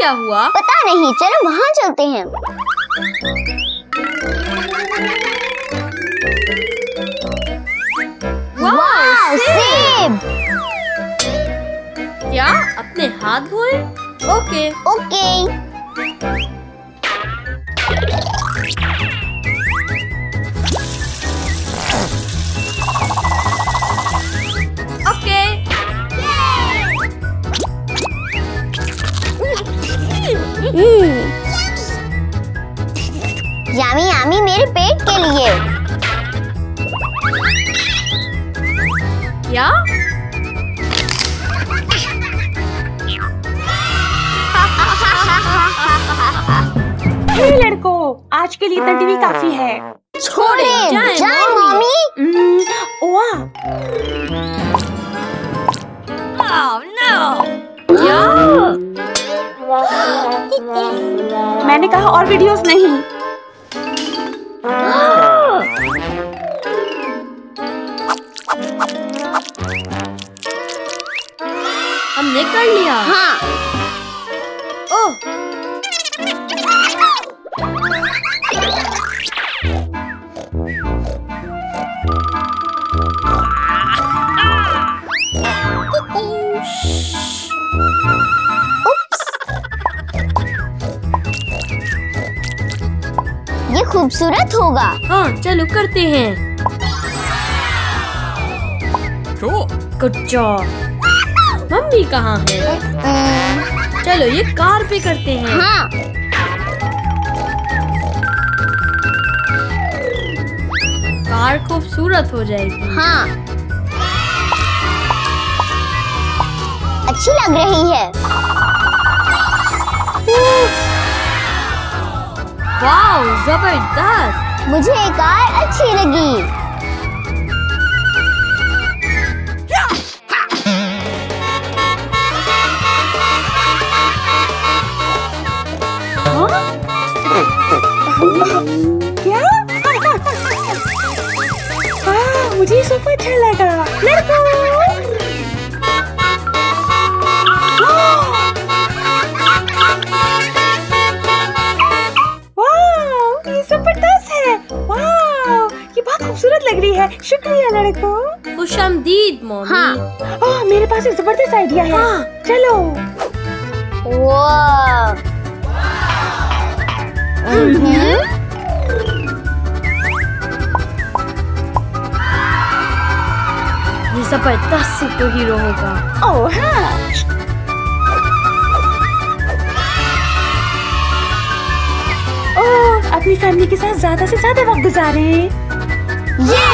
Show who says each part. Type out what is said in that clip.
Speaker 1: क्या हुआ?
Speaker 2: पता नहीं, चलो वहाँ चलते हैं। वाह, सेब!
Speaker 1: क्या अपने हाथ धोए? ओके।
Speaker 2: ओके।
Speaker 1: ओके।
Speaker 2: यामी यामी मेरे पेट के लिए।
Speaker 1: क्या?
Speaker 3: हे लड़कों, आज के लिए इतना टीवी काफी है।
Speaker 2: छोड़े जाए मम्मी।
Speaker 3: वाह,
Speaker 1: क्या?
Speaker 3: मैंने कहा और वीडियोस नहीं।
Speaker 1: हमने कर लिया।
Speaker 2: हाँ।
Speaker 1: ओह,
Speaker 2: ये खूबसूरत होगा।
Speaker 1: हाँ, चलो करते हैं। Good job. मम्मी कहाँ है? चलो ये कार पे करते हैं।
Speaker 2: हाँ।
Speaker 1: कार खूबसूरत हो जाएगी।
Speaker 2: हाँ, अच्छी लग रही है।
Speaker 1: वाह, जबरदस्त।
Speaker 2: मुझे ये कार अच्छी लगी।
Speaker 3: क्या? मुझे सब अच्छा लगा। लड़कों, वाह, ये जबरदस्त है। वाह, ये बहुत खूबसूरत लग रही है। शुक्रिया लड़कों।
Speaker 1: खुशामदीद मम्मी।
Speaker 2: हाँ।
Speaker 3: मेरे पास एक जबरदस्त आइडिया है।
Speaker 1: हाँ।
Speaker 3: चलो।
Speaker 2: वाह।
Speaker 1: ये जबरदस्त सुपर हीरो होगा।
Speaker 3: ओह हाँ। ओह, अपनी फैमिली के साथ ज्यादा से ज्यादा वक्त गुजारें।
Speaker 2: ये